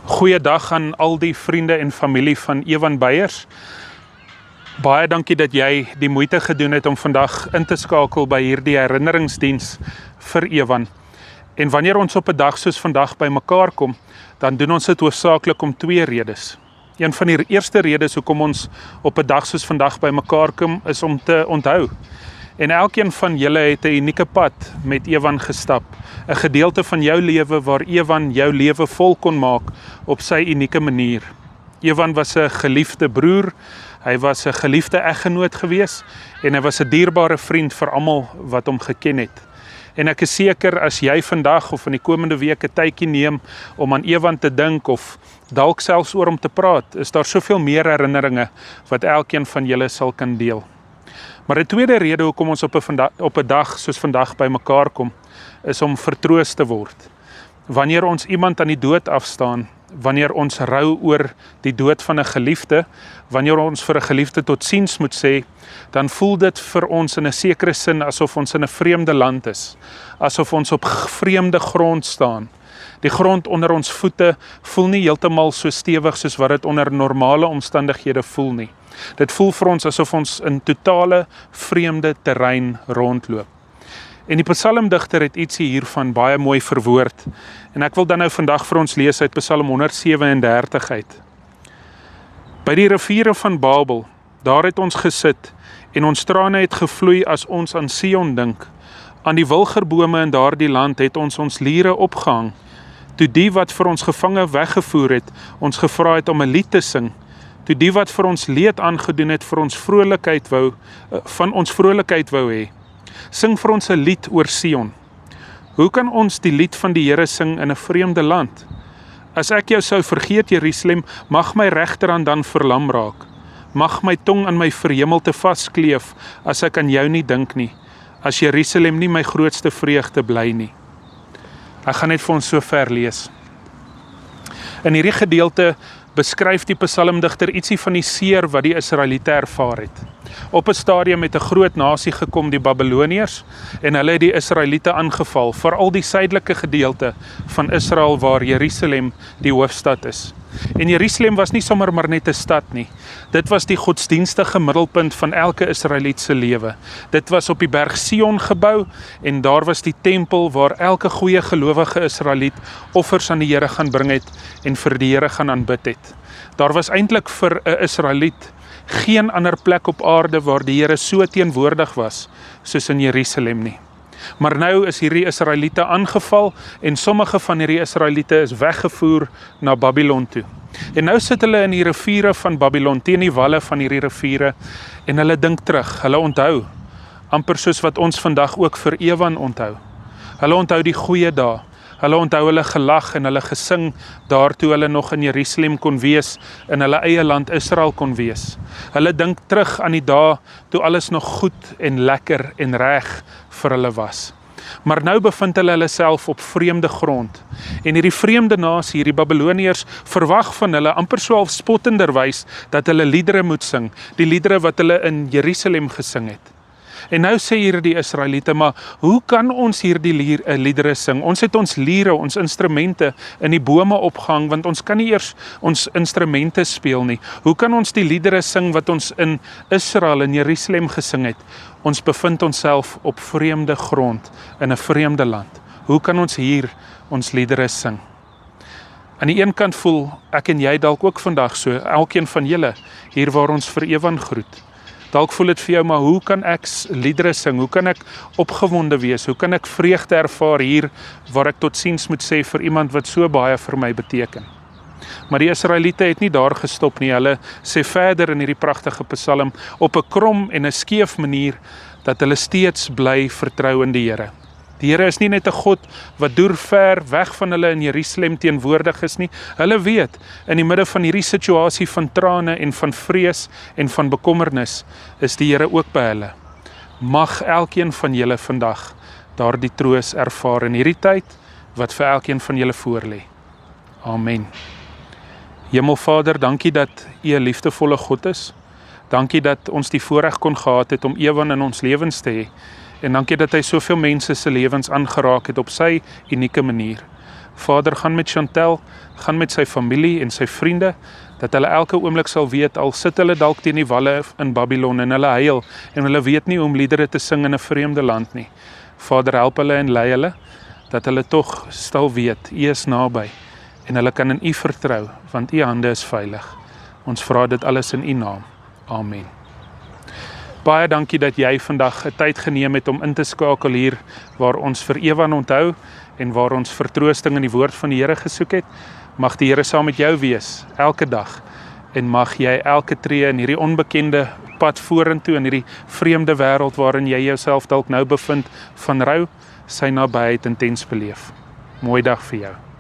Goeiedag aan al die vriende en familie van Ewan Beyers. Baie dankie dat jy die moeite gedoen het om vandag in te skakel by hierdie herinneringsdiens vir Ewan. En wanneer ons op 'n dag soos vandag by mekaar kom, dan doen ons dit hoofsaaklik om twee redes. Een van die eerste redes hoekom ons op 'n dag soos vandag by mekaar kom, is om te onthou. En elkeen van julle het 'n unieke pad met Ewan gestap. 'n Gedeelte van jou lewe waar Ewan jou lewe vol kon maak op sy unieke manier. Ewan was 'n geliefde broer, hy was 'n geliefde eggenoot gewees en hy was 'n dierbare vriend vir almal wat hom geken het. En ek is seker as jy vandag of in die komende week 'n tydjie neem om aan Ewan te dink of dalk selfs oor hom te praat, is daar soveel meer herinneringe wat elkeen van julle sal kan deel. Maar 'n tweede rede hoekom ons op 'n dag soos vandag by mekaar kom, is om vertroos te word. Wanneer ons iemand aan die dood afstaan, wanneer ons rou oor die dood van 'n geliefde, wanneer ons vir 'n geliefde totsiens moet sê, dan voel dit vir ons in 'n sekere sin asof ons in 'n vreemde land is, asof ons op vreemde grond staan. Die grond onder ons voete voel nie heeltemal so stewig soos wat dit onder normale omstandighede voel nie. Dit voel vir ons asof ons in totale vreemde terrein rondloop. En die psalmdigter het ietsie hiervan baie mooi verwoord. En ek wil dan nou vandag vir ons lees uit Psalm 137 uit. By die riviere van Babel, daar het ons gesit en ons trane het gevloei as ons aan Sion dink. Aan die wilgerbome in daardie land het ons liere opgehang. Toe die wat vir ons gevange weggevoer het, ons gevra het om 'n lied te sing. Toe die wat vir ons leed aangedoen het vir ons van ons vrolikheid wou hê. Sing vir ons 'n lied oor Sion. Hoe kan ons die lied van die Here sing in 'n vreemde land? As ek jou sou vergeet, Jerusalem, mag my regterhand dan verlam raak. Mag my tong aan my verhemelte vaskleef as ek aan jou nie dink nie. As Jerusalem nie my grootste vreugde bly nie. Ek gaan net vir ons so ver lees. In hierdie gedeelte beskryf die psalmdigter ietsie van die seer wat die Israeliete ervaar het. Op 'n stadium het 'n groot nasie gekom, die Babiloniërs, en hulle het die Israeliete aangeval, veral die suidelike gedeelte van Israel waar Jerusalem die hoofstad is. En Jerusalem was nie sommer maar net 'n stad nie. Dit was die godsdienstige middelpunt van elke Israeliet se lewe. Dit was op die berg Sion gebou en daar was die tempel waar elke goeie gelowige Israeliet offers aan die Here gaan bring het en vir die Here gaan aanbid het. Daar was eintlik vir 'n Israeliet geen ander plek op aarde waar die Here so teenwoordig was soos in Jerusalem nie. Maar nou is hierdie Israeliete aangeval en sommige van hierdie Israeliete is weggevoer na Babylon toe. En nou sit hulle in die riviere van Babylon, teen die walle van hierdie riviere, en hulle dink terug, hulle onthou, amper soos wat ons vandag ook vir Ewan onthou. Hulle onthou die goeie dae. Hulle onthou hulle gelag en hulle gesing daartoe hulle nog in Jerusalem kon wees, in hulle eie land Israel kon wees. Hulle dink terug aan die dae toe alles nog goed en lekker en reg vir hulle was. Maar nou bevind hulle self op vreemde grond. En hierdie vreemde nasie, hierdie Babiloniërs, verwag van hulle amper so half spottenderwys dat hulle liedere moet sing, die liedere wat hulle in Jerusalem gesing het. En nou sê hier die Israeliete, maar hoe kan ons hierdie liedere sing? Ons het ons liere, ons instrumente in die bome opgehang, want ons kan nie eers ons instrumente speel nie. Hoe kan ons die liedere sing wat ons in Israel, in Jerusalem gesing het? Ons bevind onsself op vreemde grond, in 'n vreemde land. Hoe kan ons hier ons liedere sing? Aan die een kant voel ek en jy dalk ook vandag so, elkeen van julle, hier waar ons vir Ewan groet. Dalk voel dit vir jou, maar hoe kan ek liedere sing? Hoe kan ek opgewonde wees? Hoe kan ek vreugde ervaar hier waar ek totsiens moet sê vir iemand wat so baie vir my beteken? Maar die Israeliete het nie daar gestop nie. Hulle sê verder in hierdie pragtige psalm op 'n krom en 'n skeef manier dat hulle steeds bly vertrou in die Here. Die Here is nie net 'n God wat deur ver weg van hulle in Jerusalem teenwoordig is nie. Hulle weet, in die midde van hierdie situasie van trane en van vrees en van bekommernis, is die Here ook by hulle. Mag elkeen van julle vandag daardie troos ervaar in hierdie tyd wat vir elkeen van julle voorlê. Amen. Hemelvader, dankie dat U 'n liefdevolle God is. Dankie dat ons die voorreg kon gehad het om Ewan in ons lewens te hê. En dankie dat hy soveel mense se lewens aangeraak het op sy unieke manier. Vader, gaan met Chantel, gaan met sy familie en sy vriende, dat hulle elke oomblik sal weet, al sit hulle dalk teen die walle in Babylon en hulle huil, en hulle weet nie hoe om liedere te sing in 'n vreemde land nie. Vader, help hulle en lei hulle, dat hulle tog stil weet, U is naby, en hulle kan in U vertrou, want U hande is veilig. Ons vra dit alles in U naam. Amen. Baie dankie dat jy vandag 'n tyd geneem het om in te skakel hier, waar ons vir Ewan onthou, en waar ons vertroosting in die woord van die Here gesoek het. Mag die Here saam met jou wees, elke dag, en mag jy elke tree in hierdie onbekende pad vorentoe, in hierdie vreemde wêreld waarin jy jouself dalk nou bevind, van rou, sy nabyheid intens beleef. Mooi dag vir jou.